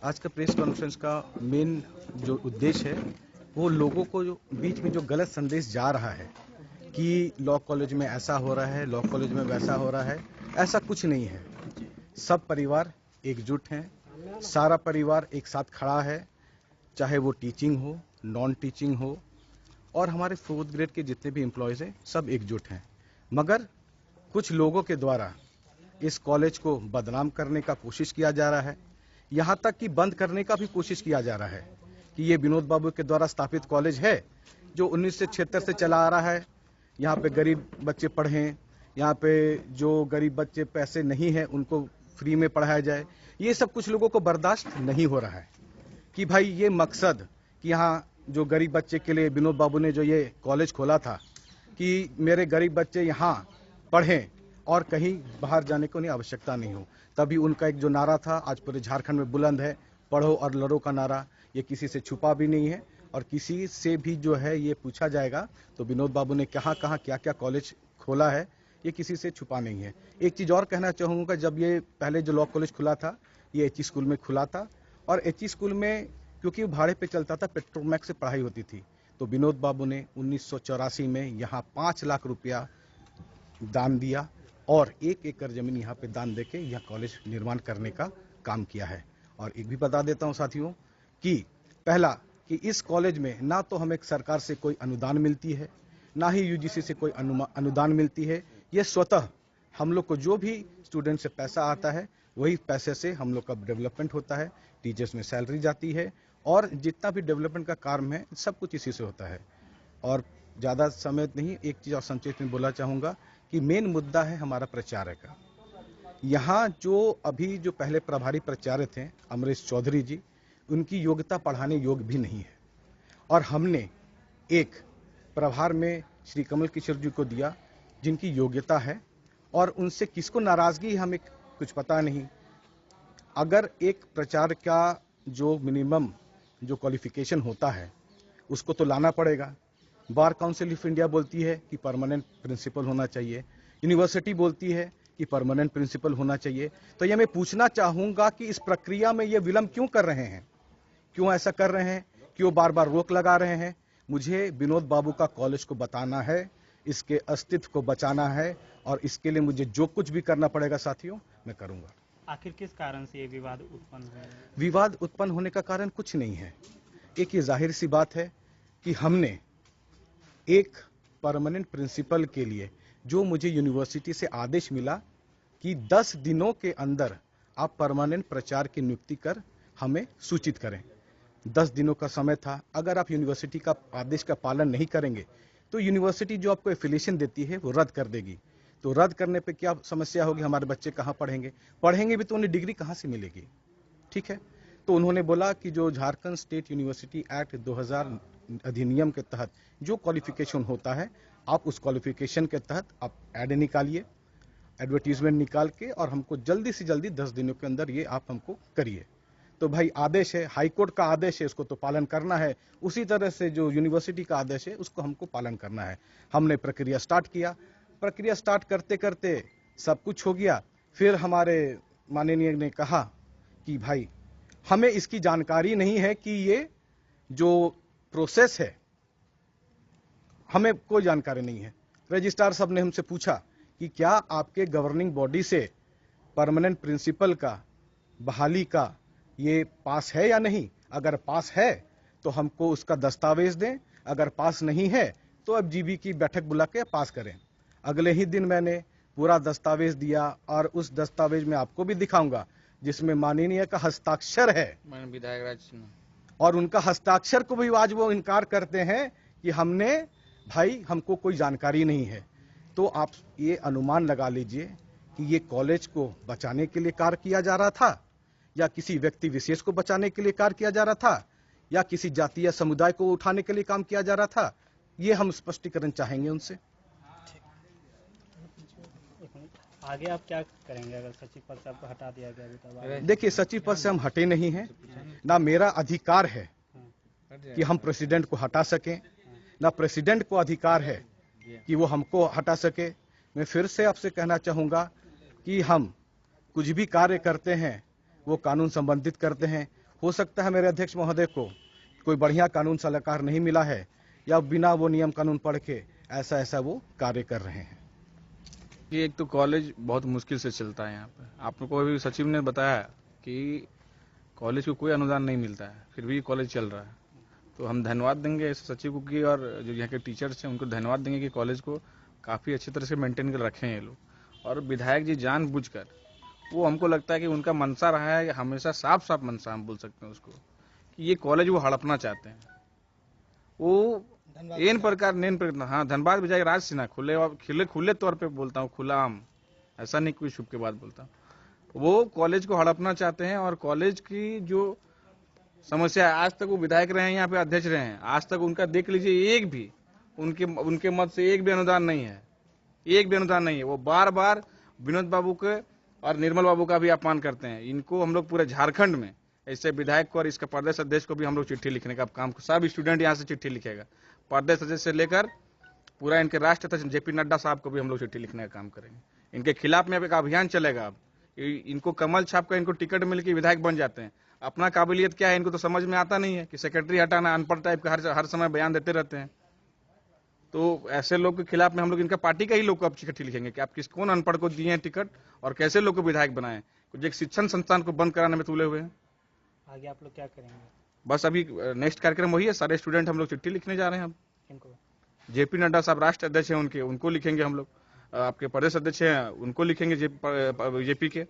आज का press conference का मेन जो उद्देश्य है वो लोगों को जो बीच में जो गलत संदेश जा रहा है कि लॉ कॉलेज में ऐसा हो रहा है, लॉ कॉलेज में वैसा हो रहा है, ऐसा कुछ नहीं है। सब परिवार एकजुट हैं, सारा परिवार एक साथ खड़ा है, चाहे वो टीचिंग हो, नॉन टीचिंग हो, और हमारे 4th ग्रेड के जितने भी एम्प्लॉयज़ हैं सब एकजुट हैं। मगर कुछ लोगों के द्वारा इस कॉलेज को बदनाम करने का कोशिश किया जा रहा है, यहाँ तक कि बंद करने का भी कोशिश किया जा रहा है कि ये विनोद बाबू के द्वारा स्थापित कॉलेज है जो 1976 से चला आ रहा है। यहाँ पे गरीब बच्चे पढ़ें, यहाँ पे जो गरीब बच्चे पैसे नहीं हैं उनको फ्री में पढ़ाया जाए। ये सब कुछ लोगों को बर्दाश्त नहीं हो रहा है कि भाई ये मकसद कि यहाँ जो गरीब बच्चे के लिए विनोद बाबू ने जो ये कॉलेज खोला था कि मेरे गरीब बच्चे यहाँ पढ़ें और कहीं बाहर जाने को नहीं आवश्यकता नहीं हो। तभी उनका एक जो नारा था आज पूरे झारखंड में बुलंद है, पढ़ो और लड़ो का नारा। ये किसी से छुपा भी नहीं है और किसी से भी जो है ये पूछा जाएगा तो विनोद बाबू ने कहाँ कहाँ क्या क्या कॉलेज खोला है ये किसी से छुपा नहीं है। एक चीज़ और कहना चाहूँगा, जब ये पहले जो लॉ कॉलेज खुला था ये एच स्कूल में खुला था और एच स्कूल में क्योंकि भाड़े पे चलता था, पेट्रोमैक्स से पढ़ाई होती थी, तो विनोद बाबू ने 1984 में यहाँ 5 लाख रुपया दान दिया और 1 एकड़ जमीन यहाँ पे दान देके यह कॉलेज निर्माण करने का काम किया है। और एक भी बता देता हूँ साथियों कि पहला कि इस कॉलेज में ना तो हमें सरकार से कोई अनुदान मिलती है, ना ही यूजीसी से कोई अनुदान मिलती है। ये स्वतः हम लोग को जो भी स्टूडेंट से पैसा आता है वही पैसे से हम लोग का डेवलपमेंट होता है, टीचर्स में सैलरी जाती है और जितना भी डेवलपमेंट का काम है सब कुछ इसी से होता है। और ज़्यादा समय नहीं, एक चीज़ और संक्षेप में बोलना चाहूँगा कि मेन मुद्दा है हमारा प्रचार्य का। यहाँ जो अभी जो पहले प्रभारी प्रचार्य थे अमरीश चौधरी जी, उनकी योग्यता पढ़ाने योग्य भी नहीं है और हमने एक प्रभार में श्री कमल किशोर जी को दिया जिनकी योग्यता है और उनसे किसको नाराज़गी हमें कुछ पता नहीं। अगर एक प्रचार का जो मिनिमम जो क्वालिफिकेशन होता है उसको तो लाना पड़ेगा। बार काउंसिल ऑफ इंडिया बोलती है कि परमानेंट प्रिंसिपल होना चाहिए, यूनिवर्सिटी बोलती है कि परमानेंट प्रिंसिपल होना चाहिए। तो ये मैं पूछना चाहूँगा कि इस प्रक्रिया में ये विलंब क्यों कर रहे हैं, क्यों ऐसा कर रहे हैं, क्यों बार बार रोक लगा रहे हैं। मुझे विनोद बाबू का कॉलेज को बताना है, इसके अस्तित्व को बचाना है और इसके लिए मुझे जो कुछ भी करना पड़ेगा साथियों मैं करूँगा। आखिर किस कारण से ये विवाद उत्पन्न हुआ? विवाद उत्पन्न होने का कारण कुछ नहीं है। एक ये जाहिर सी बात है कि हमने एक परमानेंट प्रिंसिपल के लिए जो मुझे यूनिवर्सिटी से आदेश मिला कि 10 दिनों के अंदर आप परमानेंट प्रचार की नियुक्ति कर हमें सूचित करें। 10 दिनों का समय था। अगर आप यूनिवर्सिटी का आदेश का पालन नहीं करेंगे तो यूनिवर्सिटी जो आपको एफिलिएशन देती है वो रद्द कर देगी। तो रद्द करने पे क्या समस्या होगी, हमारे बच्चे कहाँ पढ़ेंगे भी तो उन्हें डिग्री कहाँ से मिलेगी। ठीक है, तो उन्होंने बोला कि जो झारखंड स्टेट यूनिवर्सिटी एक्ट 2000 अधिनियम के तहत जो क्वालिफिकेशन होता है आप उस क्वालिफिकेशन के तहत आप ऐड निकालिए, एडवर्टीजमेंट निकाल के और हमको जल्दी से जल्दी 10 दिनों के अंदर ये आप हमको करिए। तो भाई आदेश है, हाईकोर्ट का आदेश है, उसको तो पालन करना है। उसी तरह से जो यूनिवर्सिटी का आदेश है उसको हमको पालन करना है। हमने प्रक्रिया स्टार्ट किया, प्रक्रिया स्टार्ट करते करते सब कुछ हो गया। फिर हमारे माननीय ने कहा कि भाई हमें इसकी जानकारी नहीं है कि ये जो प्रोसेस है हमें कोई जानकारी नहीं है। रजिस्ट्रार साहब ने हमसे पूछा कि क्या आपके गवर्निंग बॉडी से परमानेंट प्रिंसिपल का बहाली का ये पास है या नहीं। अगर पास है तो हमको उसका दस्तावेज दें, अगर पास नहीं है तो अब जीबी की बैठक बुला के पास करें। अगले ही दिन मैंने पूरा दस्तावेज दिया और उस दस्तावेज में आपको भी दिखाऊंगा जिसमें माननीय का हस्ताक्षर है विधायक राज और उनका हस्ताक्षर को भी आज वो इनकार करते हैं कि हमने भाई हमको कोई जानकारी नहीं है। तो आप ये अनुमान लगा लीजिए कि ये कॉलेज को बचाने के लिए कार्य किया जा रहा था या किसी व्यक्ति विशेष को बचाने के लिए कार्य किया जा रहा था या किसी जाति या समुदाय को उठाने के लिए काम किया जा रहा था। ये हम स्पष्टीकरण चाहेंगे उनसे। आगे आप क्या करेंगे अगर सचिव पद से आपको हटा दिया गया? देखिए, सचिव पद से हम हटे नहीं हैं, ना मेरा अधिकार है कि हम प्रेसिडेंट को हटा सकें, ना प्रेसिडेंट को अधिकार है कि वो हमको हटा सके। मैं फिर से आपसे कहना चाहूँगा कि हम कुछ भी कार्य करते हैं वो कानून संबंधित करते हैं, हो सकता है मेरे अध्यक्ष महोदय को कोई बढ़िया कानून सलाहकार नहीं मिला है या बिना वो नियम कानून पढ़ के ऐसा वो कार्य कर रहे हैं। कि एक तो कॉलेज बहुत मुश्किल से चलता है यहाँ पे। आपको भी सचिव ने बताया कि कॉलेज को कोई अनुदान नहीं मिलता है, फिर भी कॉलेज चल रहा है। तो हम धन्यवाद देंगे सचिव को की, और जो यहाँ के टीचर्स हैं उनको धन्यवाद देंगे कि कॉलेज को काफ़ी अच्छी तरह से मेंटेन कर रखे हैं ये लोग। और विधायक जी जानबूझकर, वो हमको लगता है कि उनका मनसा रहा है, हमेशा साफ साफ मनसा हम बोल सकते हैं उसको, कि ये कॉलेज वो हड़पना चाहते हैं। वो इन प्रकार हाँ, धनबाद विजय राज सिन्हा खुले तौर पे बोलता हूँ, खुला आम, ऐसा नहीं कोई शुभ के बाद बोलता हूँ। वो कॉलेज को हड़पना चाहते हैं, और कॉलेज की जो समस्या है, आज तक वो विधायक रहे हैं, यहाँ पे अध्यक्ष रहे हैं, आज तक उनका देख लीजिए एक भी उनके मत से एक भी अनुदान नहीं है, एक भी अनुदान नहीं है। वो बार बार विनोद बाबू के और निर्मल बाबू का भी अपमान करते हैं। इनको हम लोग पूरे झारखंड में ऐसे विधायक को और इसका प्रदेश अध्यक्ष को भी हम लोग चिट्ठी लिखने का काम, सब स्टूडेंट यहाँ से चिट्ठी लिखेगा, प्रदेश अध्यक्ष से लेकर पूरा इनके राष्ट्रीय अध्यक्ष जेपी नड्डा साहब को भी हम लोग चिट्ठी लिखने का काम करेंगे। इनके खिलाफ में अब एक अभियान चलेगा। अब इनको कमल छाप का इनको टिकट मिल के विधायक बन जाते हैं। अपना काबिलियत क्या है इनको तो समझ में आता नहीं है कि सेक्रेटरी हटाना, अनपढ़ टाइप का हर समय बयान देते रहते हैं। तो ऐसे लोग के खिलाफ में हम लोग इनका पार्टी का ही लोग को अब चिट्ठी लिखेंगे कि आप कौन अनपढ़ को दिए हैं टिकट और कैसे लोग को विधायक बनाए, कुछ एक शिक्षण संस्थान को बंद कराने में तुले हुए हैं। आगे आप लोग क्या करेंगे? बस अभी नेक्स्ट कार्यक्रम वही है, सारे स्टूडेंट हम लोग चिट्ठी लिखने जा रहे हैं। इनको जेपी नड्डा साहब राष्ट्रीय अध्यक्ष हैं उनको लिखेंगे हम लोग, आपके प्रदेश अध्यक्ष हैं उनको लिखेंगे जेपी के।